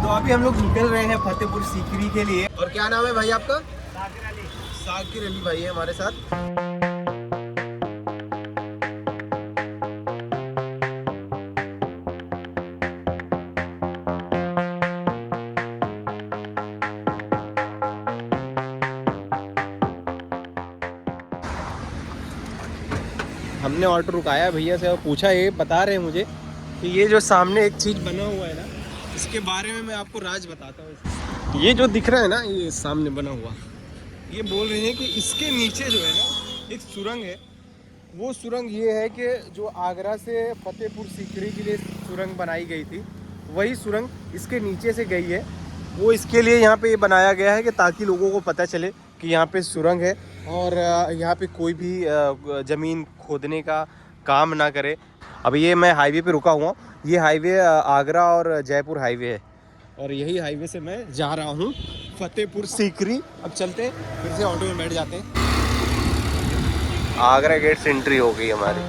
तो अभी हम लोग निकल रहे हैं फतेहपुर सीकरी के लिए। और क्या नाम है भाई आपका? साकिर अली भाई है हमारे साथ। हमने ऑटो रुकाया भैया से और पूछा, ये बता रहे हैं मुझे कि ये जो सामने एक चीज़ बना हुआ है ना, इसके बारे में मैं आपको राज बताता हूँ। ये जो दिख रहा है ना, ये सामने बना हुआ, ये बोल रहे हैं कि इसके नीचे जो है ना एक सुरंग है। वो सुरंग ये है कि जो आगरा से फतेहपुर सीकरी के लिए सुरंग बनाई गई थी, वही सुरंग इसके नीचे से गई है। वो इसके लिए यहाँ पे ये बनाया गया है कि ताकि लोगों को पता चले कि यहाँ पे सुरंग है और यहाँ पे कोई भी ज़मीन खोदने का काम ना करे। अब ये मैं हाईवे पे रुका हुआ हूँ। ये हाईवे आगरा और जयपुर हाईवे है और यही हाईवे से मैं जा रहा हूँ फतेहपुर सीकरी। अब चलते हैं, फिर से ऑटो में बैठ जाते हैं। आगरा गेट से एंट्री हो गई हमारी।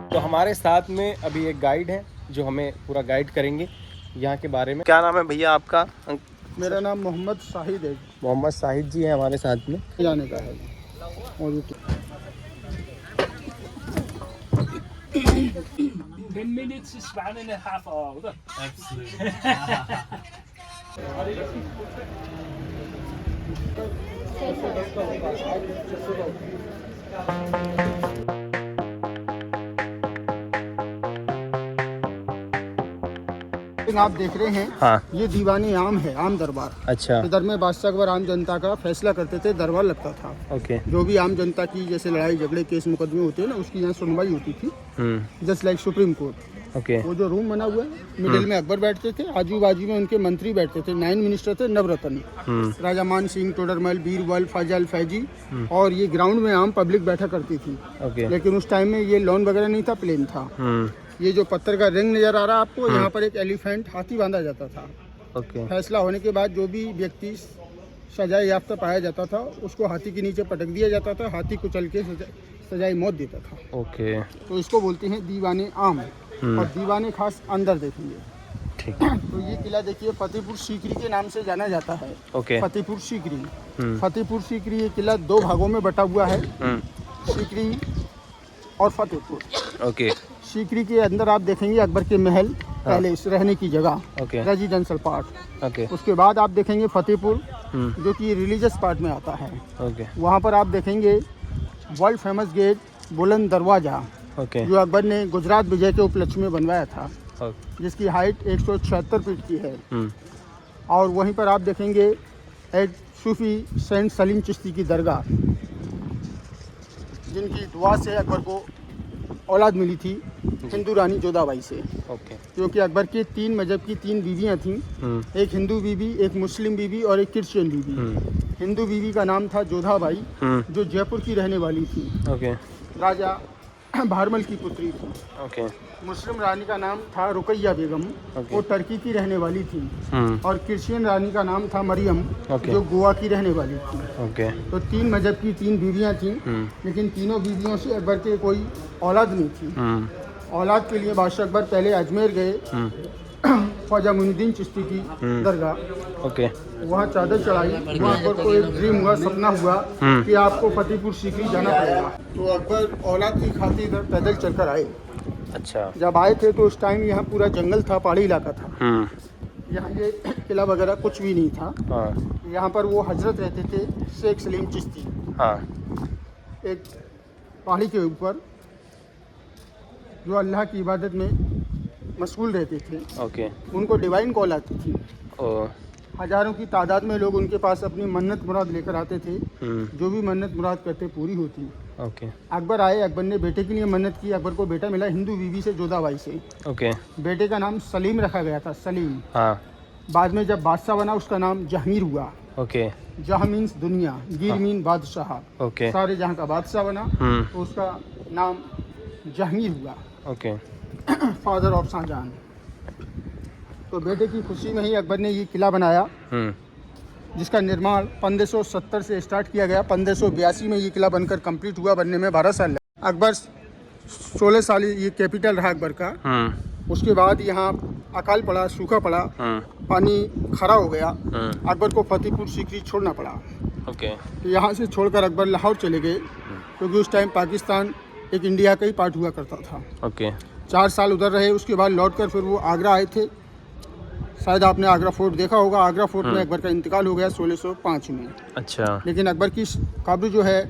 तो हमारे साथ में अभी एक गाइड है जो हमें पूरा गाइड करेंगे यहाँ के बारे में। क्या नाम है भैया आपका? मेरा नाम मोहम्मद शाहिद है। मोहम्मद शाहिद जी हैं हमारे साथ में। जाने का है और 10 minutes is 1.5 hours. आप देख रहे हैं, हाँ। ये दीवानी आम है, आम दरबार। अच्छा। इधर में बादशाह अकबर आम जनता का फैसला करते थे, दरबार लगता था। ओके। जो भी आम जनता की जैसे लड़ाई झगड़े केस मुकदमे होते हैं ना, उसकी यहाँ सुनवाई होती थी, just like supreme court. Okay. वो जो रूम बना हुआ है, मिडिल में अकबर बैठते थे, आजू बाजू में उनके मंत्री बैठते थे। 9 मिनिस्टर थे, नवरत्न, राजा मान सिंह, टोडरमल, बीरबल, फजल, फैजी। और ये ग्राउंड में आम पब्लिक बैठा करती थी। ओके। लेकिन उस टाइम में ये लॉन वगैरह नहीं था, प्लेन था। ये जो पत्थर का रिंग नजर आ रहा है आपको, यहाँ पर एक एलिफेंट हाथी बांधा जाता था। ओके। फैसला होने के बाद जो भी व्यक्ति सजाए याफ्ता पाया जाता था, उसको हाथी के नीचे पटक दिया जाता था। हाथी कुचल के सजाए मौत देता था। ओके। तो इसको बोलते हैं दीवाने आम। और दीवाने खास अंदर देखेंगे। ठीक। तो ये किला देखिए फतेहपुर सीकरी के नाम से जाना जाता है। ओके। फतेहपुर सीकरी। फतेहपुर सीकरी ये किला 2 भागों में बटा हुआ है, सीकरी और फतेहपुर। ओके। सीकरी के अंदर आप देखेंगे अकबर के महल, पैलेस, रहने की जगह, रेजिडेंशियल पार्ट। ओके। उसके बाद आप देखेंगे फतेहपुर, जो कि रिलीजियस पार्ट में आता है। ओके। वहाँ पर आप देखेंगे वर्ल्ड फेमस गेट, बुलंद दरवाजा, ओके। जो अकबर ने गुजरात विजय के उपलक्ष्य में बनवाया था, जिसकी हाइट 176 फीट की है। और वहीं पर आप देखेंगे एक सूफी सेंट सलीम चिश्ती की दरगाह, जिनकी दुआ से अकबर को औलाद मिली थी हिंदू रानी जोधाबाई से। ओके। क्योंकि अकबर के 3 मजहब की 3 बीवियाँ थीं, एक हिंदू बीवी, एक मुस्लिम बीवी और एक क्रिश्चियन बीवी। हिंदू बीवी का नाम था जोधाबाई, जो जयपुर की रहने वाली थी। ओके। राजा भारमल की पुत्री थी। ओके। मुस्लिम रानी का नाम था रुकैया बेगम, वो टर्की की रहने वाली थी। और क्रिश्चियन रानी का नाम था मरियम, जो गोवा की रहने वाली थी। ओके। तो 3 मजहब की 3 बीवियाँ थीं, लेकिन तीनों बीवियों से अकबर के कोई औलाद नहीं थी। औलाद के लिए बादशाह अकबर पहले अजमेर गए, ख्वाजा मुइनुद्दीन चिश्ती की दरगाह। ओके। वहाँ चादर चढ़ाई। वहाँ अकबर को एक ड्रीम हुआ, सपना हुआ कि आपको फतेहपुर सीकरी जाना पड़ेगा। तो अकबर औलाद की खातिर इधर पैदल चलकर आए। अच्छा। जब आए थे तो उस टाइम यहाँ पूरा जंगल था, पहाड़ी इलाका था। यहाँ ये किला वगैरह कुछ भी नहीं था। यहाँ पर वो हजरत रहते थे, शेख सलीम चिश्ती। एक पहाड़ी के ऊपर, जो अल्लाह की इबादत में मशगूल रहते थे। ओके। उनको डिवाइन कॉल आती थी। हजारों की तादाद में लोग उनके पास अपनी मन्नत मुराद लेकर आते थे। जो भी मन्नत मुराद करते पूरी होती। ओके। अकबर आए, अकबर ने बेटे के लिए मन्नत की। अकबर को बेटा मिला हिंदू बीवी से, जोधाबाई से। ओके। बेटे का नाम सलीम रखा गया था, सलीम। हाँ। बाद में जब बादशाह बना, उसका नाम जहांगीर हुआ। ओके। जहाँ मीन्स दुनिया, गिर मीन बादशाह। ओके। सारे जहाँ का बादशाह बना, तो उसका नाम जहांगीर हुआ। ओके। Father of Shah Jahan. तो बेटे की खुशी में ही अकबर ने ये किला बनाया, जिसका निर्माण 1570 से स्टार्ट किया गया। 1582 में ये किला बनकर कंप्लीट हुआ। बनने में 12 साल लगे। अकबर 16 साल ये कैपिटल रहा अकबर का। उसके बाद यहाँ अकाल पड़ा, सूखा पड़ा, पानी खरा हो गया। अकबर को फतेहपुर सीकरी छोड़ना पड़ा। ओके। यहाँ से छोड़कर अकबर लाहौर चले गए, क्योंकि उस टाइम पाकिस्तान एक इंडिया का ही पार्ट हुआ करता था। ओके। 4 साल उधर रहे। उसके बाद लौटकर फिर वो आगरा आए थे। शायद आपने आगरा फोर्ट देखा होगा। आगरा फोर्ट में अकबर का इंतकाल हो गया 1605 में। अच्छा। लेकिन अकबर की कब्र जो है,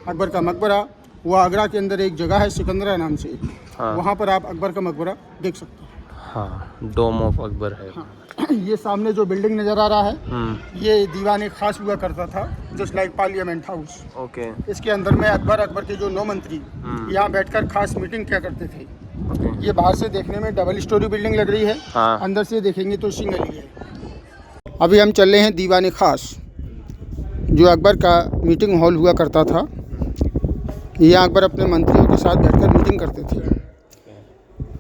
अकबर का मकबरा, वो आगरा के अंदर एक जगह है सिकंदरा नाम से। हाँ। वहाँ पर आप अकबर का मकबरा देख सकते हैं। हाँ, डोम ऑफ अकबर है। हाँ। ये सामने जो बिल्डिंग नज़र आ रहा है, ये दीवान खास हुआ करता था, just like parliament house. Okay. इसके अंदर में अकबर के जो 9 मंत्री यहाँ बैठकर खास मीटिंग किया करते थे। ये बाहर से देखने में डबल स्टोरी बिल्डिंग लग रही है। हाँ। अंदर से देखेंगे तो सिंगल ही है। अभी हम चल रहे हैं दीवान खास, जो अकबर का मीटिंग हॉल हुआ करता था। यहाँ अकबर अपने मंत्रियों के साथ बैठकर मीटिंग करते थे।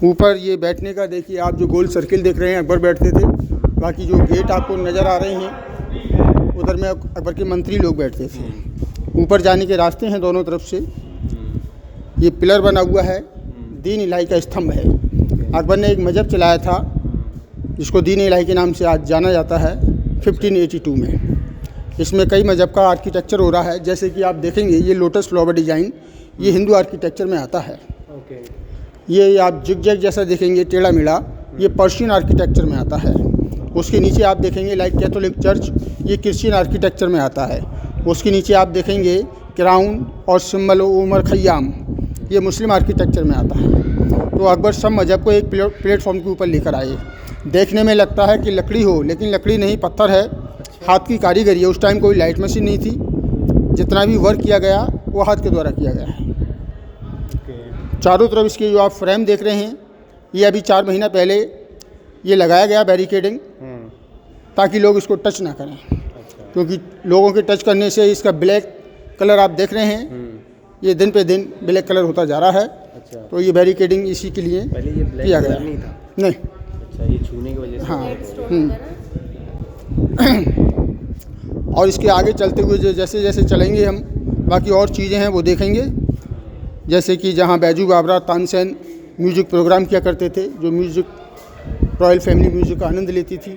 ऊपर ये बैठने का देखिए आप, जो गोल सर्किल देख रहे हैं, अकबर बैठते थे। बाकी जो गेट आपको नज़र आ रहे हैं, उधर में अकबर के मंत्री लोग बैठते थे। ऊपर जाने के रास्ते हैं दोनों तरफ से। ये पिलर बना हुआ है, दीन इलाही का स्तंभ है। अकबर ने एक मजहब चलाया था जिसको दीन इलाही के नाम से आज जाना जाता है, 1582 में। इसमें कई मजहब का आर्किटेक्चर हो रहा है। जैसे कि आप देखेंगे ये लोटस फ्लावर डिज़ाइन, ये हिंदू आर्किटेक्चर में आता है। ये आप जिग-जैग जैसा देखेंगे टेढ़ा मेढ़ा, ये पर्शियन आर्किटेक्चर में आता है। उसके नीचे आप देखेंगे लाइक कैथोलिक चर्च, ये क्रिश्चियन आर्किटेक्चर में आता है। उसके नीचे आप देखेंगे क्राउन और सिंबल उमर खयाम, ये मुस्लिम आर्किटेक्चर में आता है। तो अकबर सब मजहब को एक प्लेटफॉर्म के ऊपर लेकर आए। देखने में लगता है कि लकड़ी हो, लेकिन लकड़ी नहीं, पत्थर है, हाथ की कारीगरी है। उस टाइम कोई लाइट मशीन नहीं थी। जितना भी वर्क किया गया वो हाथ के द्वारा किया गया है। चारों तरफ इसके जो आप फ्रेम देख रहे हैं, ये अभी 4 महीना पहले ये लगाया गया बैरिकेडिंग, ताकि लोग इसको टच ना करें। क्योंकि लोगों के टच करने से इसका ब्लैक कलर आप देख रहे हैं, ये दिन पे दिन ब्लैक कलर होता जा रहा है। तो ये बैरिकेडिंग इसी के लिए किया गया। नहीं था। नहीं। अच्छा, ये छूने की वजह से। हाँ। और इसके आगे चलते हुए जैसे जैसे चलेंगे हम, बाकी और चीज़ें हैं वो देखेंगे। जैसे कि जहाँ बैजू बाबरा तानसेन म्यूज़िक प्रोग्राम किया करते थे, जो म्यूज़िक रॉयल फैमिली म्यूज़िक का आनंद लेती थी।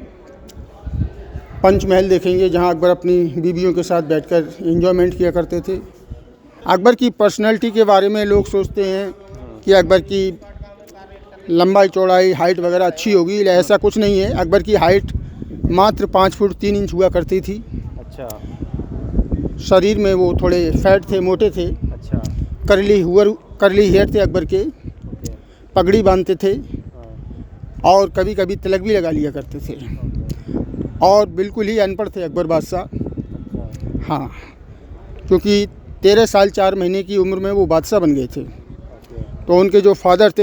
पंचमहल देखेंगे, जहाँ अकबर अपनी बीवियों के साथ बैठकर एंजॉयमेंट किया करते थे। अकबर की पर्सनैलिटी के बारे में लोग सोचते हैं कि अकबर की लंबाई चौड़ाई हाइट वगैरह अच्छी होगी, ऐसा कुछ नहीं है। अकबर की हाइट मात्र 5 फुट 3 इंच हुआ करती थी। अच्छा। शरीर में वो थोड़े फैट थे, मोटे थे। अच्छा। करली हेयर थे अकबर के, पगड़ी बांधते थे और कभी कभी तिलक भी लगा लिया करते थे। और बिल्कुल ही अनपढ़ थे अकबर बादशाह। हाँ, क्योंकि 13 साल 4 महीने की उम्र में वो बादशाह बन गए थे। तो उनके जो फादर थे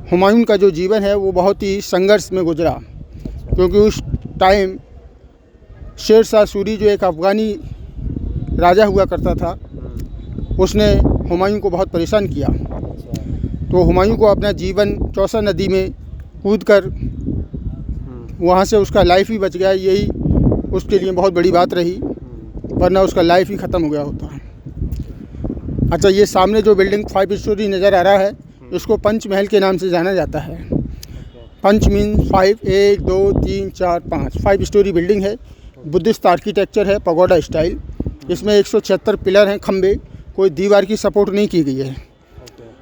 हुमायूं का जो जीवन है वो बहुत ही संघर्ष में गुजरा। क्योंकि उस टाइम शेर शाह सूरी जो एक अफ़गानी राजा हुआ करता था, उसने हुमायूं को बहुत परेशान किया। तो हुमायूं को अपना जीवन चौसा नदी में कूद कर वहाँ से उसका लाइफ ही बच गया। यही उसके लिए बहुत बड़ी बात रही, वरना उसका लाइफ ही ख़त्म हो गया होता। अच्छा, ये सामने जो बिल्डिंग 5 स्टोरी नज़र आ रहा है, इसको पंचमहल के नाम से जाना जाता है। पंच मीन 5, 1 2 3 4 5 स्टोरी बिल्डिंग है। बुद्धिस्ट आर्किटेक्चर है, पगोडा स्टाइल। इसमें 176 पिलर हैं, खंबे, कोई दीवार की सपोर्ट नहीं की गई है।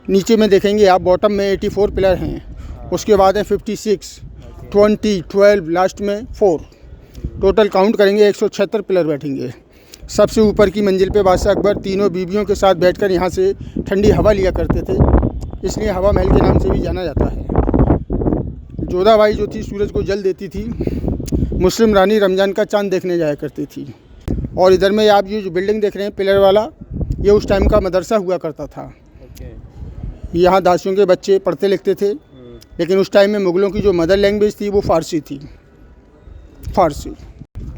नीचे में देखेंगे आप, बॉटम में 84 पिलर हैं। उसके बाद है 56, 20, 12, लास्ट में 4। टोटल काउंट करेंगे 176 पिलर बैठेंगे। सबसे ऊपर की मंजिल पे बादशाह अकबर तीनों बीवियों के साथ बैठकर यहाँ से ठंडी हवा लिया करते थे, इसलिए हवा महल के नाम से भी जाना जाता है। जोधाबाई जो थी सूरज को जल देती थी। मुस्लिम रानी रमज़ान का चांद देखने जाया करती थी। और इधर में आप ये जो बिल्डिंग देख रहे हैं पिलर वाला, ये उस टाइम का मदरसा हुआ करता था। यहाँ दासियों के बच्चे पढ़ते लिखते थे। लेकिन उस टाइम में मुग़लों की जो मदर लैंग्वेज थी वो फ़ारसी थी, फ़ारसी।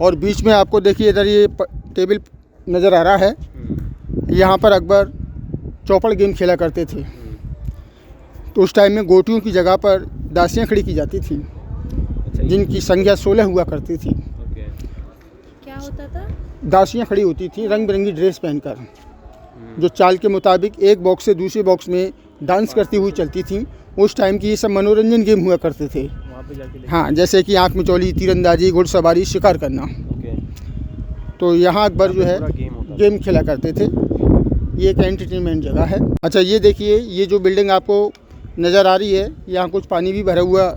और बीच में आपको देखिए इधर ये टेबल नज़र आ रहा है, यहाँ पर अकबर चौपड़ गेम खेला करते थे। तो उस टाइम में गोटियों की जगह पर दासियाँ खड़ी की जाती थी, जिनकी संख्या 16 हुआ करती थी। क्या होता था? दासियाँ खड़ी होती थी रंग बिरंगी ड्रेस पहनकर। जो चाल के मुताबिक एक बॉक्स से दूसरे बॉक्स में डांस करती हुई चलती थी। उस टाइम की ये सब मनोरंजन गेम हुआ करते थे। हाँ, जैसे कि आँख मिचौली, तीरंदाजी, घुड़सवारी, शिकार करना। तो यहाँ अकबर जो है गेम खेला करते थे। ये एक एंटरटेनमेंट जगह है। अच्छा, ये देखिए, ये जो बिल्डिंग आपको नज़र आ रही है, यहाँ कुछ पानी भी भरा हुआ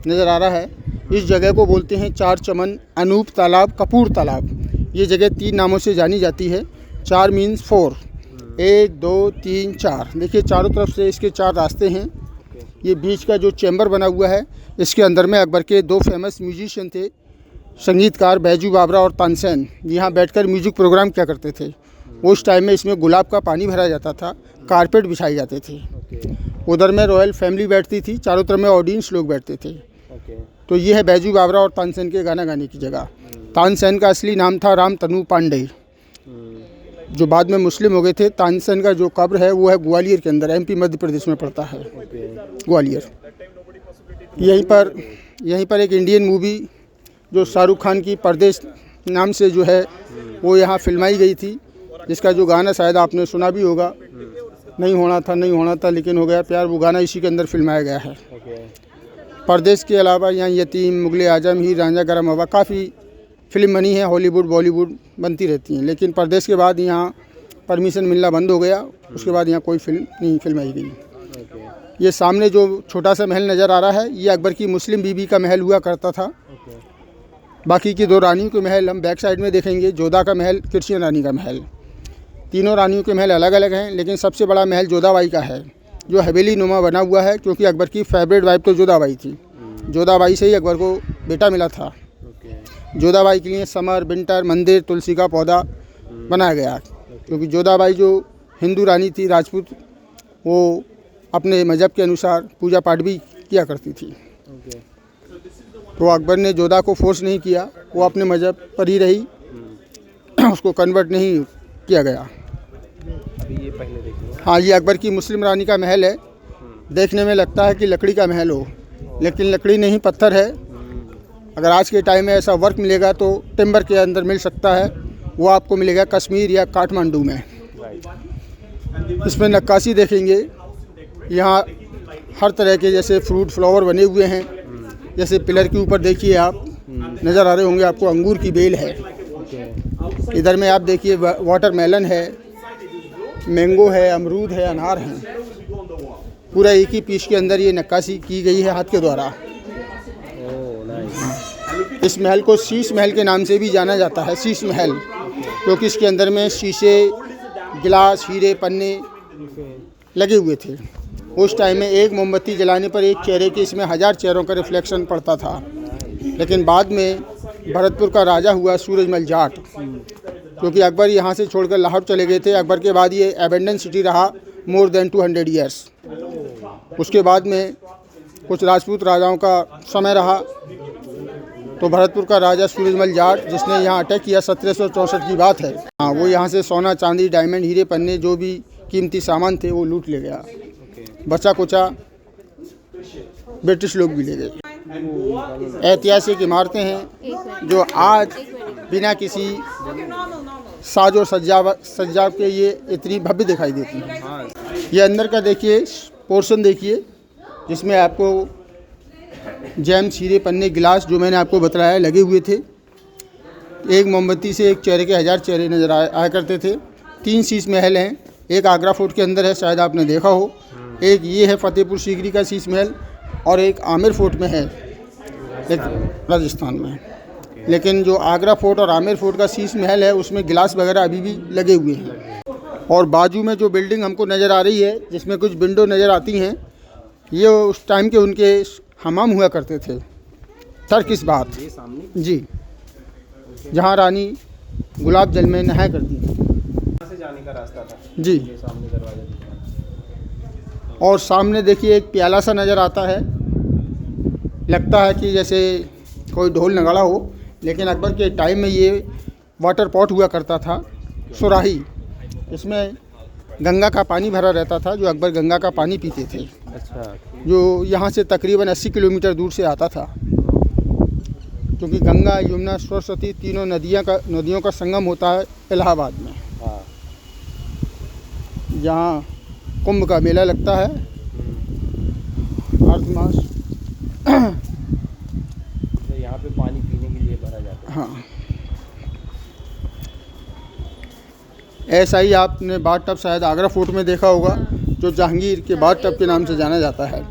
नज़र आ रहा है। इस जगह को बोलते हैं चार चमन, अनूप तालाब, कपूर तालाब। ये जगह 3 नामों से जानी जाती है। 4 मीन्स 4, 1 2 3 4। देखिए चारों तरफ से इसके 4 रास्ते हैं। ये बीच का जो चैम्बर बना हुआ है, इसके अंदर में अकबर के 2 फेमस म्यूजिशियन थे, संगीतकार बैजू बावरा और तानसेन। यहाँ बैठकर म्यूजिक प्रोग्राम किया करते थे। उस टाइम में इसमें गुलाब का पानी भरा जाता था, कारपेट बिछाए जाते थे। उधर में रॉयल फैमिली बैठती थी, चारों तरफ में ऑडियंस लोग बैठते थे। तो ये है बैजू बावरा और तानसेन के गाना गाने की जगह। तानसेन का असली नाम था राम तनु पांडे, जो बाद में मुस्लिम हो गए थे। तानसेन का जो कब्र है वो है ग्वालियर के अंदर, MP मध्य प्रदेश में पड़ता है, ग्वालियर। यहीं पर एक इंडियन मूवी जो शाहरुख खान की परदेश नाम से जो है वो यहाँ फिल्माई गई थी, जिसका जो गाना शायद आपने सुना भी होगा, नहीं होना था लेकिन हो गया प्यार। वो गाना इसी के अंदर फिल्माया गया है। परदेश के अलावा यहाँ यतीम, मुगले आजम, हीर रांझा, गरम हवा, काफ़ी फिल्म बनी है। हॉलीवुड बॉलीवुड बनती रहती हैं, लेकिन परदेश के बाद यहाँ परमिशन मिलना बंद हो गया। उसके बाद यहाँ कोई फिल्म नहीं फिल्माई गई। ये सामने जो छोटा सा महल नज़र आ रहा है, ये अकबर की मुस्लिम बीबी का महल हुआ करता था। बाकी की 2 रानियों के महल हम बैक साइड में देखेंगे। जोधा का महल, क्रिश्चियन रानी का महल। तीनों रानियों के महल अलग अलग हैं, लेकिन सबसे बड़ा महल जोधाबाई का है, जो हवेली नुमा बना हुआ है, क्योंकि अकबर की फेवरेट वाइफ तो जोधाबाई थी। जोधाबाई से ही अकबर को बेटा मिला था। जोधाबाई के लिए समर, विंटर, मंदिर, तुलसी का पौधा बनाया गया, क्योंकि जोधाबाई जो हिंदू रानी थी, राजपूत, वो अपने मज़हब के अनुसार पूजा पाठ भी किया करती थी। तो अकबर ने जोधा को फोर्स नहीं किया, वो अपने मज़हब पर ही रही, उसको कन्वर्ट नहीं किया गया। अभी ये पहले देखिए। हाँ, ये अकबर की मुस्लिम रानी का महल है। देखने में लगता है कि लकड़ी का महल हो, लेकिन लकड़ी नहीं, पत्थर है। अगर आज के टाइम में ऐसा वर्क मिलेगा तो टिम्बर के अंदर मिल सकता है, वो आपको मिलेगा कश्मीर या काठमांडू में। इसमें नक्काशी देखेंगे, यहाँ हर तरह के जैसे फ्रूट फ्लावर बने हुए हैं। जैसे पिलर के ऊपर देखिए, आप नज़र आ रहे होंगे आपको, अंगूर की बेल है। इधर में आप देखिए वाटरमेलन है, मैंगो है, अमरूद है, अनार है। पूरा एक ही पीस के अंदर ये नक्काशी की गई है हाथ के द्वारा। इस महल को शीश महल के नाम से भी जाना जाता है, शीश महल, क्योंकि इसके अंदर में शीशे, गिलास, हीरे, पन्ने लगे हुए थे। उस टाइम में एक मोमबत्ती जलाने पर एक चेहरे के इसमें 1000 चेहरों का रिफ्लेक्शन पड़ता था। लेकिन बाद में भरतपुर का राजा हुआ सूरजमल जाट, क्योंकि अकबर यहाँ से छोड़कर लाहौर चले गए थे। अकबर के बाद ये एबेंडन सिटी रहा मोर देन 200 ईयर्स। उसके बाद में कुछ राजपूत राजाओं का समय रहा, तो भरतपुर का राजा सूरजमल जाट, जिसने यहाँ अटैक किया 1764 की बात है। हाँ, वो यहाँ से सोना, चांदी, डायमंड, हीरे, पन्ने, जो भी कीमती सामान थे वो लूट ले गया। बचा कुचा ब्रिटिश लोग भी ले गए। ऐतिहासिक इमारतें हैं जो आज बिना किसी साज और सज्जा के ये इतनी भव्य दिखाई देती हैं। ये अंदर का देखिए, पोर्शन देखिए, जिसमें आपको जेम्स, हीरे, पन्ने, गिलास, जो मैंने आपको बताया, लगे हुए थे। एक मोमबत्ती से एक चेहरे के 1000 चेहरे नजर आया करते थे। 3 शीश महल हैं। एक आगरा फोर्ट के अंदर है, शायद आपने देखा हो। एक ये है फतेहपुर सीकरी का शीश महल, और एक आमेर फोर्ट में है, राजस्थान में। लेकिन जो आगरा फोर्ट और आमेर फोर्ट का शीश महल है, उसमें गिलास वगैरह अभी भी लगे हुए हैं। और बाजू में जो बिल्डिंग हमको नज़र आ रही है, जिसमें कुछ विंडो नज़र आती हैं, ये उस टाइम के उनके हमाम हुआ करते थे। किस बात जी, जहाँ रानी गुलाब जल में नहाया करती थी। यहाँ से जाने का रास्ता था जी। सामने दरवाजा दिख रहा है। और सामने देखिए एक प्याला सा नज़र आता है, लगता है कि जैसे कोई ढोल नगाड़ा हो, लेकिन अकबर के टाइम में ये वाटर पॉट हुआ करता था, सुराही। इसमें गंगा का पानी भरा रहता था, जो अकबर गंगा का पानी पीते थे। अच्छा। जो यहाँ से तकरीबन 80 किलोमीटर दूर से आता था, क्योंकि गंगा, यमुना, सरस्वती, तीनों नदियों का संगम होता है इलाहाबाद में। जहाँ कुंभ का मेला लगता है अर्ध मास। तो यहाँ पे पानी पीने के लिए भरा जाता है। हाँ, ऐसा ही आपने बाथ टब शायद आगरा फोर्ट में देखा होगा, जो जहांगीर के बाथ टब के नाम से जाना जाता है,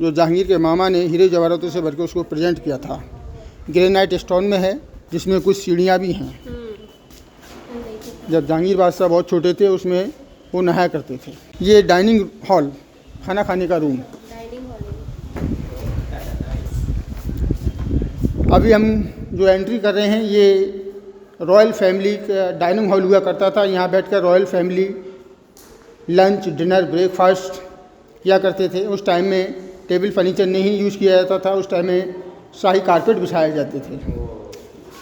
जो जहांगीर के मामा ने हीरे जवाहरातों से भर के उसको प्रेजेंट किया था। ग्रेनाइट स्टोन में है, जिसमें कुछ सीढ़ियाँ भी हैं। जब जहांगीर बादशाह बहुत छोटे थे उसमें वो नहाया करते थे। ये डाइनिंग हॉल, खाना खाने का रूम। अभी हम जो एंट्री कर रहे हैं ये रॉयल फैमिली का डाइनिंग हॉल हुआ करता था। यहाँ बैठकर royal family lunch, dinner, breakfast किया करते थे। उस टाइम में टेबल फर्नीचर नहीं यूज़ किया जाता था, उस टाइम में शाही कारपेट बिछाए जाते थे।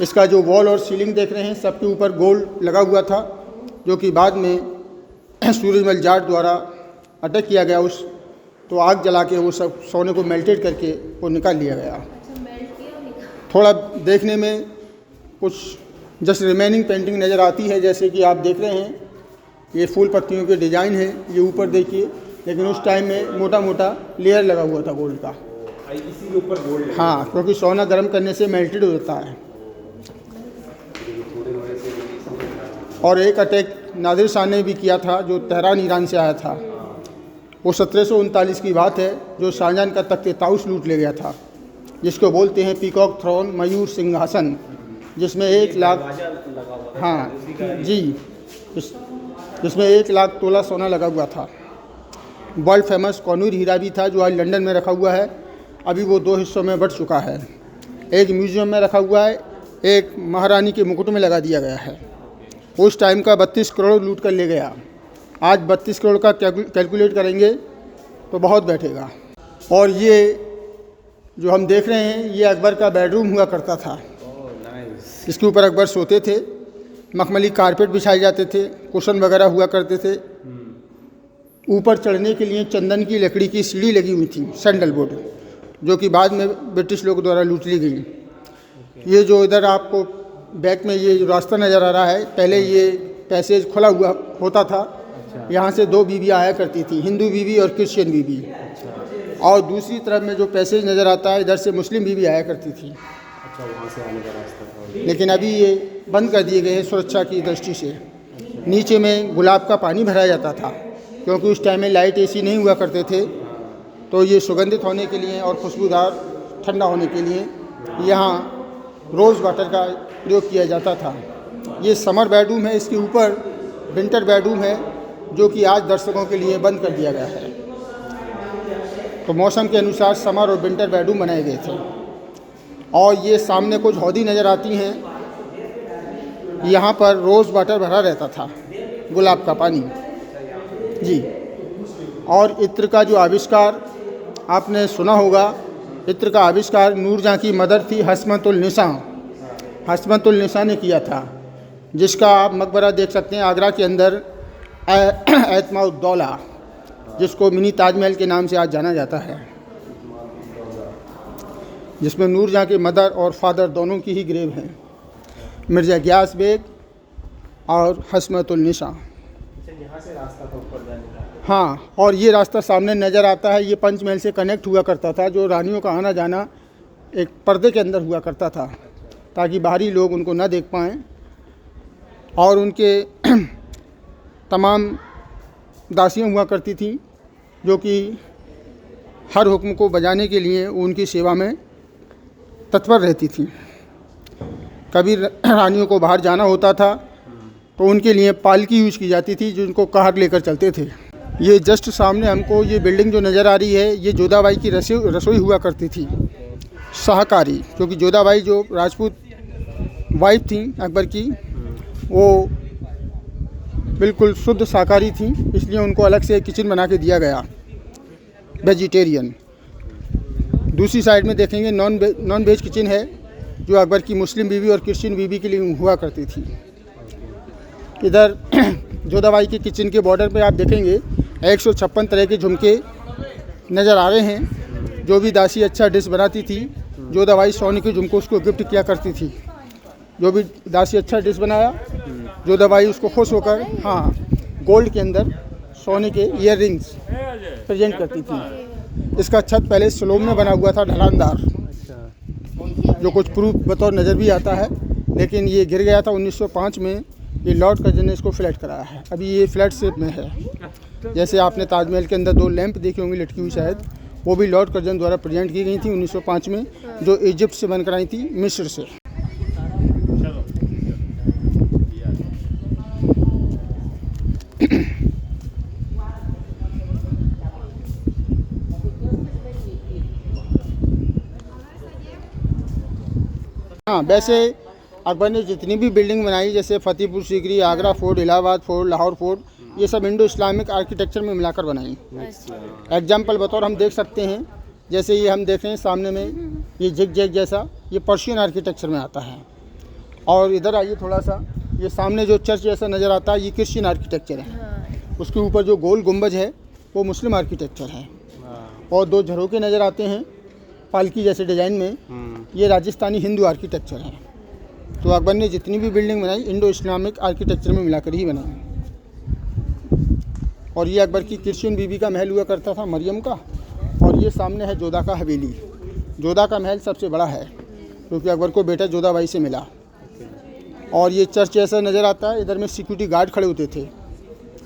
इसका जो वॉल और सीलिंग देख रहे हैं सबके ऊपर गोल्ड लगा हुआ था, जो कि बाद में सूरजमल जाट द्वारा अटैक किया गया उस, तो आग जला के वो सब सोने को मेल्टेड करके वो निकाल लिया गया। थोड़ा देखने में कुछ जस्ट रिमेनिंग पेंटिंग नज़र आती है, जैसे कि आप देख रहे हैं ये फूल पत्तियों के डिज़ाइन है, ये ऊपर देखिए, लेकिन उस टाइम में मोटा मोटा लेयर लगा हुआ था गोल्ड का। इसी के ऊपर गोल्ड। हाँ, क्योंकि सोना गर्म करने से मेल्टेड हो जाता है। और एक अटैक नादिर शाह ने भी किया था, जो तेहरान ईरान से आया था। वो 1739 की बात है, जो शाहजहां का तख्त ताउस लूट ले गया था, जिसको बोलते हैं पीकॉक थ्रोन, मयूर सिंहासन, जिसमें 1 लाख, हाँ जी, जिसमें 1 लाख तोला सोना लगा हुआ था। वर्ल्ड फेमस कोनूर हीरा भी था, जो आज लंदन में रखा हुआ है। अभी वो 2 हिस्सों में बट चुका है। एक म्यूज़ियम में रखा हुआ है, एक महारानी के मुकुट में लगा दिया गया है। उस टाइम का 32 करोड़ लूट कर ले गया। आज 32 करोड़ का कैलकुलेट करेंगे तो बहुत बैठेगा। और ये जो हम देख रहे हैं ये अकबर का बेडरूम हुआ करता था। इसके ऊपर अकबर सोते थे, मखमली कारपेट बिछाए जाते थे, कुशन वगैरह हुआ करते थे। ऊपर चढ़ने के लिए चंदन की लकड़ी की सीढ़ी लगी हुई थी, सैंडल बोर्ड, जो कि बाद में ब्रिटिश लोगों द्वारा लूट ली गई। ये जो इधर आपको बैक में ये जो रास्ता नज़र आ रहा है, पहले ये पैसेज खुला हुआ होता था। यहाँ से 2 बीवी आया करती थी, हिंदू बीवी और क्रिश्चियन बीवी। और दूसरी तरफ में जो पैसेज नज़र आता है, इधर से मुस्लिम बीवी आया करती थी। वहाँ से आने का रास्ता था। लेकिन अभी ये बंद कर दिए गए हैं सुरक्षा की दृष्टि से। नीचे में गुलाब का पानी भराया जाता था, क्योंकि उस टाइम में लाइट एसी नहीं हुआ करते थे, तो ये सुगंधित होने के लिए और खुशबूदार ठंडा होने के लिए यहाँ रोज़ वाटर का प्रयोग किया जाता था। ये समर बेडरूम है, इसके ऊपर विंटर बेडरूम है, जो कि आज दर्शकों के लिए बंद कर दिया गया है। तो मौसम के अनुसार समर और विंटर बेडरूम बनाए गए थे। और ये सामने कुछ हौदी नज़र आती हैं, यहाँ पर रोज़ वाटर भरा रहता था, गुलाब का पानी जी। और इत्र का जो आविष्कार आपने सुना होगा, इत्र का आविष्कार नूरजहाँ की मदर थी हसमतुल निसा ने किया था, जिसका आप मकबरा देख सकते हैं आगरा के अंदर, एतमाउद्दौला, जिसको मिनी ताजमहल के नाम से आज जाना जाता है, जिसमें नूरजहाँ के मदर और फादर दोनों की ही ग्रेव हैं, मिर्ज़ा गियास बेग और हसमतुल निसा। यहाँ से रास्ता था ऊपर जाने का। हाँ, और ये रास्ता सामने नज़र आता है, ये पंचमहल से कनेक्ट हुआ करता था, जो रानियों का आना जाना एक पर्दे के अंदर हुआ करता था, ताकि बाहरी लोग उनको ना देख पाएँ। और उनके तमाम दासियाँ हुआ करती थीं, जो कि हर हुक्म को बजाने के लिए उनकी सेवा में तत्पर रहती थीं। कभी रानियों को बाहर जाना होता था तो उनके लिए पालकी यूज़ की जाती थी, जिनको कार लेकर चलते थे। ये जस्ट सामने हमको ये बिल्डिंग जो नज़र आ रही है, ये जोधाबाई की रसोई हुआ करती थी, शाहकारी, क्योंकि जोधाबाई जो राजपूत वाइफ थी अकबर की, वो बिल्कुल शुद्ध शाकाहारी थी, इसलिए उनको अलग से किचन बना के दिया गया, वेजिटेरियन। दूसरी साइड में देखेंगे नॉन वेज किचन है, जो अकबर की मुस्लिम बीवी और क्रिश्चियन बीवी के लिए हुआ करती थी। इधर जोधाबाई के किचन के बॉर्डर पे आप देखेंगे 156 तरह के झुमके नज़र आ रहे हैं। जो भी दासी अच्छा डिश बनाती थी, जोधाबाई सोने के झुमके उसको गिफ्ट किया करती थी। जो भी दासी अच्छा डिश बनाया, जोधाबाई उसको खुश होकर, हाँ, गोल्ड के अंदर सोने के ईयर रिंग्स प्रेजेंट करती थी। इसका छत पहले स्लोब में बना हुआ था, ढलानदार, जो कुछ प्रूफ बतौर नज़र भी आता है, लेकिन ये गिर गया था 1905 में। ये लॉर्ड कर्जन ने इसको फ्लैट कराया है। अभी ये फ्लैट शेप में है। जैसे आपने ताजमहल के अंदर 2 लैंप देखी होंगी लटकी हुई, शायद वो भी लॉर्ड कर्जन द्वारा प्रेजेंट की गई थी 1905 में, जो इजिप्ट से बनकर आई थी, मिस्र से। हाँ, वैसे अकबर ने जितनी भी बिल्डिंग बनाई, जैसे Fatehpur Sikri, Agra fort, Allahabad fort, Lahore fort, ये सब इंडो इस्लामिक आर्किटेक्चर में मिलाकर बनाई। एग्जाम्पल बतौर हम देख सकते हैं, जैसे ये हम देख रहे हैं सामने में, ये जिग जैग जैसा, ये पर्शियन आर्किटेक्चर में आता है। और इधर आइए थोड़ा सा, ये सामने जो चर्च जैसा नज़र आता है, ये क्रिश्चियन आर्किटेक्चर है। उसके ऊपर जो गोल गुंबज है वो मुस्लिम आर्किटेक्चर है। और 2 झरोके नज़र आते हैं पालकी जैसे डिज़ाइन में, ये राजस्थानी हिंदू आर्किटेक्चर है। तो अकबर ने जितनी भी बिल्डिंग बनाई इंडो इस्लामिक आर्किटेक्चर में मिलाकर ही बनाई। और ये अकबर की क्रिश्चियन बीबी का महल हुआ करता था, मरियम का। और ये सामने है जोधा का हवेली। जोधा का महल सबसे बड़ा है, क्योंकि अकबर को बेटा जोधा भाई से मिला। और ये चर्च जैसा नज़र आता है। इधर में सिक्योरिटी गार्ड खड़े होते थे,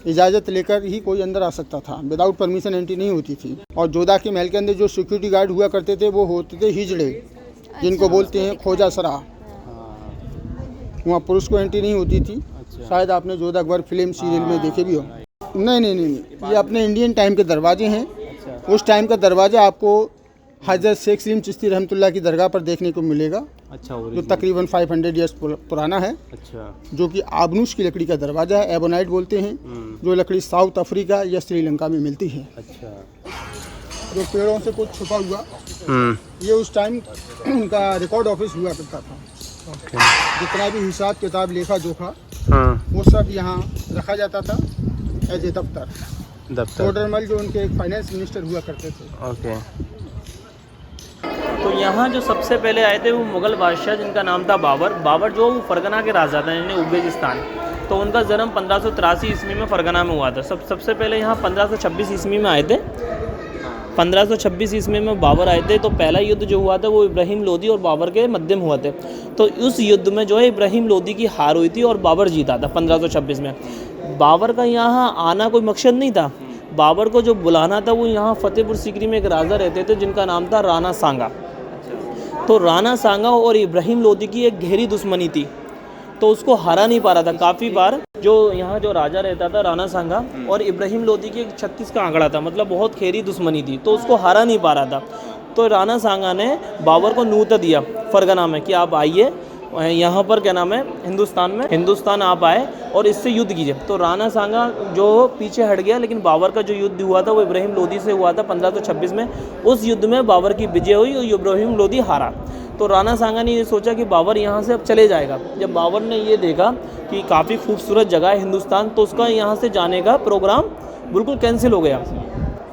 इजाज़त लेकर ही कोई अंदर आ सकता था, विदाउट परमिशन एंट्री नहीं होती थी। और जोधा के महल के अंदर जो सिक्योरिटी गार्ड हुआ करते थे वो होते थे हिजड़े, जिनको बोलते हैं खोजा सरा। वहाँ पुरुष को एंट्री नहीं होती थी। शायद आपने जोधा अकबर फिल्म सीरियल में देखे भी हो। नहीं, ये अपने इंडियन टाइम के दरवाजे हैं। उस टाइम का दरवाज़ा आपको हज़रत शेख सलीम चिश्ती रहमतुल्लाह की दरगाह पर देखने को मिलेगा। जो तकरीबन 500 ईयर्स पुराना है। जो कि आबनूस की लकड़ी का दरवाज़ा है, एबोनाइट बोलते हैं, जो लकड़ी साउथ अफ्रीका या श्रीलंका में मिलती है। जो पेड़ों से कुछ छुपा हुआ, ये उस टाइम उनका रिकॉर्ड ऑफिस हुआ करता था। जितना भी हिसाब किताब लेखा जोखा वो सब यहाँ रखा जाता था एज ए दफ्तर। टोडरमल जो उनके फाइनेंस मिनिस्टर हुआ करते थे। तो यहाँ जो सबसे पहले आए थे वो मुग़ल बादशाह, जिनका नाम था बाबर। बाबर जो फरगना के राजा थे, यानी उज़्बेकिस्तान। तो उनका जन्म 1583 ईस्वी में फरगना में हुआ था। सबसे पहले यहाँ 1526 ईस्वी में आए थे। 1526 ईस्वी में बाबर आए थे। तो पहला युद्ध जो हुआ था वो इब्राहिम लोदी और बाबर के मध्यम हुआ थे। तो उस युद्ध में जो है इब्राहिम लोदी की हार हुई थी और बाबर जीता था 1526 में। बाबर का यहाँ आना कोई मकसद नहीं था। बाबर को जो बुलाना था वो यहाँ फतेहपुर सीकरी में एक राजा रहते थे जिनका नाम था राणा सांगा। तो राणा सांगा और इब्राहिम लोदी की एक गहरी दुश्मनी थी, तो उसको हरा नहीं पा रहा था। काफ़ी बार जो यहाँ जो राजा रहता था राणा सांगा और इब्राहिम लोदी की 36 का आंकड़ा था, मतलब बहुत गहरी दुश्मनी थी, तो उसको हरा नहीं पा रहा था। तो राणा सांगा ने बाबर को न्योता दिया फरगना में कि आप आइए यहाँ पर, क्या नाम है, हिंदुस्तान आप आए और इससे युद्ध कीजिए। तो राणा सांगा जो पीछे हट गया, लेकिन बाबर का जो युद्ध हुआ था वो इब्राहिम लोदी से हुआ था 1526 में। उस युद्ध में बाबर की विजय हुई और इब्राहिम लोदी हारा। तो राणा सांगा ने ये सोचा कि बाबर यहाँ से अब चले जाएगा। जब बाबर ने ये देखा कि काफ़ी खूबसूरत जगह है हिंदुस्तान, तो उसका यहाँ से जाने का प्रोग्राम बिल्कुल कैंसिल हो गया।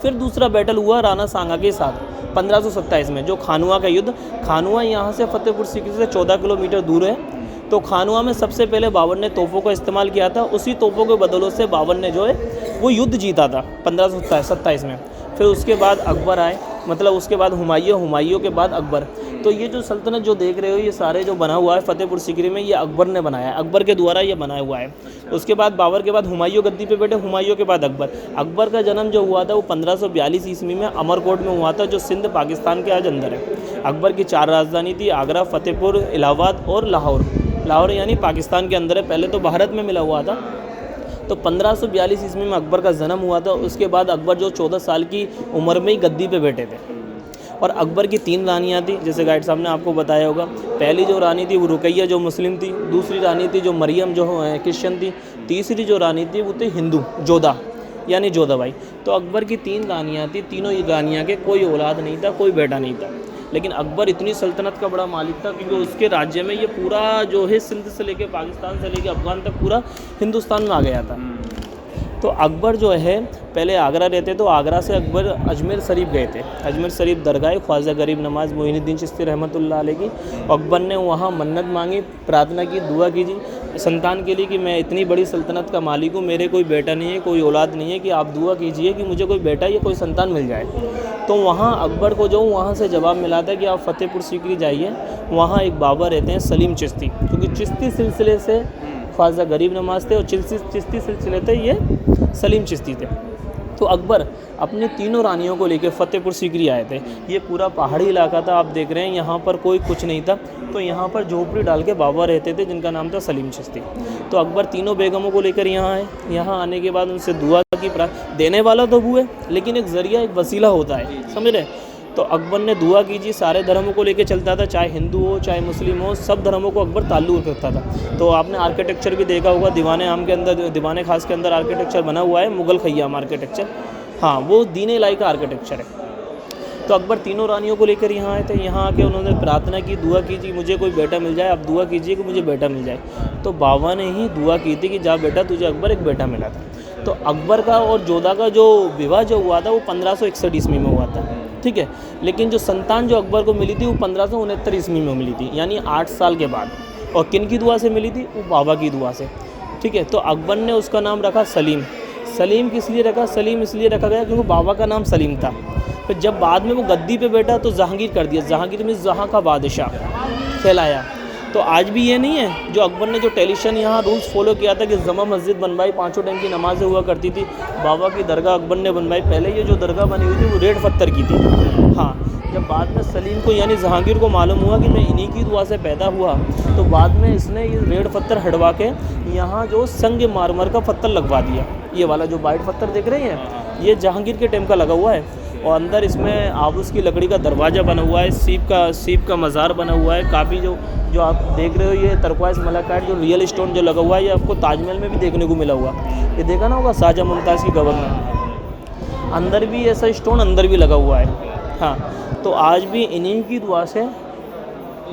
फिर दूसरा बैटल हुआ राणा सांगा के साथ 1527 में, जो खानुआ का युद्ध। खानुआ यहाँ से फतेहपुर सीकरी से 14 किलोमीटर दूर है। तो खानुआ में सबसे पहले बाबर ने तोपों का इस्तेमाल किया था। उसी तोपों के बदौलत से बाबर ने जो है वो युद्ध जीता था 1527 में। फिर उसके बाद अकबर आए, मतलब उसके बाद हुमायूं के बाद अकबर। तो ये जो सल्तनत जो देख रहे हो, ये सारे जो बना हुआ है फतेहपुर सीकरी में, ये अकबर ने बनाया है, अकबर के द्वारा ये बनाया हुआ है। उसके बाद बाबर के बाद हुमायूं गद्दी पे बैठे, हुमायूं के बाद अकबर। अकबर का जन्म जो हुआ था वो 1542 ईस्वी में अमरकोट में हुआ था, जो सिंध पाकिस्तान के आज अंदर है। अकबर की 4 राजधानी थी, आगरा, फतेहपुर, इलाहाबाद और लाहौर। लाहौर यानी पाकिस्तान के अंदर है, पहले तो भारत में मिला हुआ था। तो 1542 ईस्वी में अकबर का जन्म हुआ था। उसके बाद अकबर जो 14 साल की उम्र में ही गद्दी पे बैठे थे। और अकबर की 3 रानियाँ थी, जैसे गाइड साहब ने आपको बताया होगा। पहली जो रानी थी वो रुकैया जो मुस्लिम थी, दूसरी रानी थी जो मरियम जो क्रिश्चियन थी, तीसरी जो रानी थी वो थी हिंदू जोधा यानी जोधाबाई। तो अकबर की 3 रानियाँ थी, तीनों ही रानियाँ के कोई औलाद नहीं था, कोई बेटा नहीं था। लेकिन अकबर इतनी सल्तनत का बड़ा मालिक था क्योंकि उसके राज्य में ये पूरा जो है सिंध से लेके पाकिस्तान से लेके अफगान तक पूरा हिंदुस्तान में आ गया था। तो अकबर जो है पहले आगरा रहते, तो आगरा से अकबर अजमेर शरीफ गए थे। अजमेर शरीफ दरगाह ख्वाजा गरीब नवाज मोइनुद्दीन चिश्ती रहमतुल्लाह अलैह की। अकबर ने वहाँ मन्नत मांगी, प्रार्थना की, दुआ कीजिए संतान के लिए कि मैं इतनी बड़ी सल्तनत का मालिक हूँ, मेरे कोई बेटा नहीं है, कोई औलाद नहीं है, कि आप दुआ कीजिए कि मुझे कोई बेटा या कोई संतान मिल जाए। तो वहाँ अकबर को जो वहाँ से जवाब मिला था कि आप फतेहपुर सीकरी जाइए, वहाँ एक बाबा रहते हैं सलीम चिश्ती, क्योंकि चिश्ती सिलसिले से ख्वाजा गरीब नवाज थे और चिश्ती सिलसिले थे ये सलीम चिश्ती थे। तो अकबर अपने तीनों रानियों को लेकर फतेहपुर सीकरी आए थे। ये पूरा पहाड़ी इलाका था, आप देख रहे हैं, यहाँ पर कोई कुछ नहीं था। तो यहाँ पर झोपड़ी डाल के बाबा रहते थे जिनका नाम था सलीम चिश्ती। तो अकबर तीनों बेगमों को लेकर यहाँ आए। यहाँ आने के बाद उनसे दुआ की, देने वाला तो वो है, लेकिन एक ज़रिया, एक वसीला होता है, समझ रहे। तो अकबर ने दुआ कीजिए, सारे धर्मों को लेकर चलता था, चाहे हिंदू हो चाहे मुस्लिम हो, सब धर्मों को अकबर ताल्लुक़ रखता था। तो आपने आर्किटेक्चर भी देखा होगा, दीवाने आम के अंदर, दीवाने खास के अंदर आर्किटेक्चर बना हुआ है, मुग़ल ख़य्याम आर्किटेक्चर, हाँ वो दीन इलाही का आर्किटेक्चर है। तो अकबर तीनों रानियों को लेकर यहाँ आए थे। यहाँ आके उन्होंने प्रार्थना की, दुआ कीजिए मुझे कोई बेटा मिल जाए, आप दुआ कीजिए कि मुझे बेटा मिल जाए। तो बाबा ने ही दुआ की थी कि जा बेटा, तुझे अकबर एक बेटा मिला था। तो अकबर का और जोधा का जो विवाह जो हुआ था वो 1561 ईस्वी में हुआ था, ठीक है। लेकिन जो संतान जो अकबर को मिली थी वो 1569 ईस्वी में मिली थी, यानी 8 साल के बाद। और किन की दुआ से मिली थी? वो बाबा की दुआ से, ठीक है। तो अकबर ने उसका नाम रखा सलीम। सलीम किस लिए रखा? सलीम इसलिए रखा गया क्योंकि बाबा का नाम सलीम था। फिर जब बाद में वो गद्दी पे बैठा तो जहांगीर कर दिया। जहांगीर में जहाँ का बादशाह कहलाया। तो आज भी ये नहीं है जो अकबर ने जो टेलीशन यहाँ रूल्स फॉलो किया था कि जमा मस्जिद बनवाई, 5 टाइम की नमाज़ें हुआ करती थी, बाबा की दरगाह अकबर ने बनवाई। पहले ये जो दरगाह बनी हुई थी वो रेड पत्थर की थी। हाँ, जब बाद में सलीम को यानी जहांगीर को मालूम हुआ कि मैं इन्हीं की दुआ से पैदा हुआ, तो बाद में इसने ये रेड पत्थर हटवा के यहाँ जो संग मारमर का पत्थर लगवा दिया। ये वाला जो वाइट पत्थर देख रहे हैं, ये जहांगीर के टाइम का लगा हुआ है। और अंदर इसमें आबूस की लकड़ी का दरवाज़ा बना हुआ है, सीप का मज़ार बना हुआ है। काफ़ी जो आप देख रहे हो ये टर्क्वाइज़ मलाकाइट जो रियल स्टोन जो लगा हुआ है, ये आपको ताजमहल में भी देखने को मिला हुआ। ये देखा ना होगा शाहजहाँ मुमताज़ की कब्र में, अंदर भी ऐसा स्टोन अंदर भी लगा हुआ है। हाँ, तो आज भी इन्हीं की दुआ से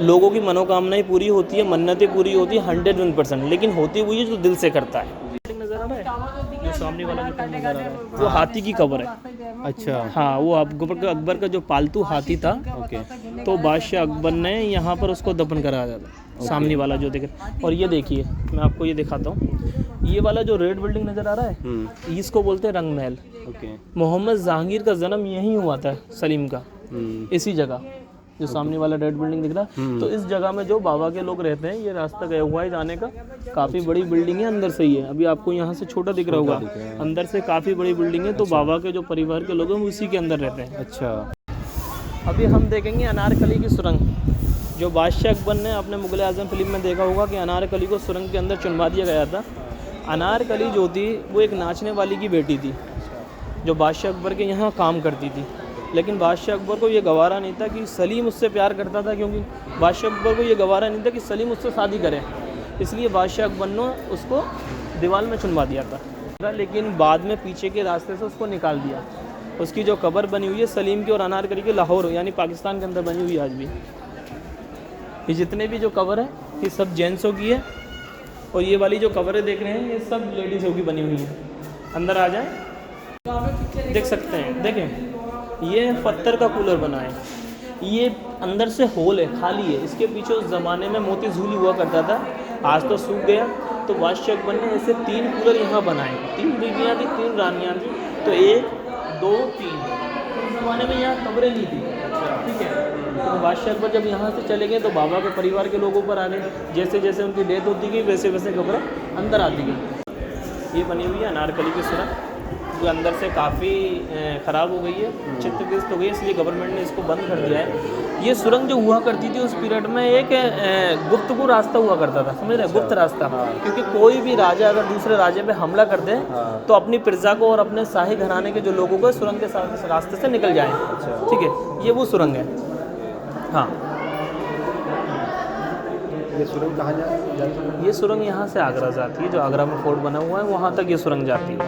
लोगों की मनोकामनाएं पूरी होती है, मन्नतें पूरी होती है 101%। लेकिन होती हुई है जो दिल से करता है। नज़र आ रहा है जो सामने वाला जो नज़र आ रहा है वो हाथी की कब्र है। अच्छा, हाँ, वो अकबर का जो पालतू हाथी था, ओके। तो बादशाह अकबर ने यहाँ पर उसको दफन कराया था। सामने वाला जो देख, और ये देखिए मैं आपको ये दिखाता हूँ, ये वाला जो रेड बिल्डिंग नज़र आ रहा है, इसको बोलते हैं रंग महल। ओके। मोहम्मद जहांगीर का जन्म यहीं हुआ था, सलीम का, इसी जगह जो सामने वाला रेड बिल्डिंग दिख रहा है। तो इस जगह में जो बाबा के लोग रहते हैं, ये रास्ता गया हुआ है जाने का। काफ़ी बड़ी बिल्डिंग है, अंदर से ही है। अभी आपको यहाँ से छोटा दिख रहा होगा, अंदर से काफ़ी बड़ी बिल्डिंग है। तो बाबा के जो परिवार के लोग हैं वो उसी के अंदर रहते हैं। अच्छा, अभी हम देखेंगे अनारकली की सुरंग, जो बादशाह अकबर ने अपने मुग़ल आज़म फिल्म में देखा होगा कि अनारकली को सुरंग के अंदर चुनवा दिया गया था। अनारकली जो थी वो एक नाचने वाली की बेटी थी, जो बादशाह अकबर के यहाँ काम करती थी। लेकिन बादशाह अकबर को ये गवारा नहीं था कि सलीम उससे प्यार करता था, क्योंकि बादशाह अकबर को ये गवारा नहीं था कि सलीम उससे शादी करे। इसलिए बादशाह अकबर ने उसको दीवार में चुनवा दिया था। लेकिन बाद में पीछे के रास्ते से उसको निकाल दिया। उसकी जो कब्र बनी हुई है सलीम की और अनारकली की लाहौर यानी पाकिस्तान के अंदर बनी हुई है आज भी। ये जितने भी जो कब्र है ये सब जेंट्सों की है, और ये वाली जो कब्रें देख रहे हैं ये सब लेडीज़ों की बनी हुई है। अंदर आ जाए, देख सकते हैं, देखें ये पत्थर का कूलर बना है। ये अंदर से होल है, खाली है। इसके पीछे उस ज़माने में मोती झूली हुआ करता था, आज तो सूख गया। तो बादशाह अकबर ने ऐसे 3 कूलर यहाँ बनाए। 3 बीवियाँ थी, 3 रानियाँ थी। तो 1 2 3 उस ज़माने में यहाँ कब्रें नहीं थी, ठीक है। तो बादशाह अकबर जब यहाँ से चले गए तो बाबा के परिवार के लोगों पर आ गए। जैसे जैसे उनकी डेथ होती गई वैसे वैसे कब्रें अंदर आती गई। ये बनी हुई है अनारकली की सुरंग, जो अंदर से काफ़ी ख़राब हो गई है, चित्तग्रस्त हो गई, इसलिए गवर्नमेंट ने इसको बंद कर दिया है। ये सुरंग जो हुआ करती थी उस पीरियड में एक गुप्तगू रास्ता हुआ करता था, समझ रहे, गुप्त रास्ता। क्योंकि कोई भी राजा अगर दूसरे राज्य पे हमला कर दे तो अपनी प्रजा को और अपने शाही घराने के जो लोगों को सुरंग के रास्ते से निकल जाए, ठीक है। ये वो सुरंग है। हाँ, ये सुरंग कहाँ जाती है? ये सुरंग यहाँ से आगरा जाती है, जो आगरा में फोर्ट बना हुआ है वहाँ तक ये सुरंग जाती है।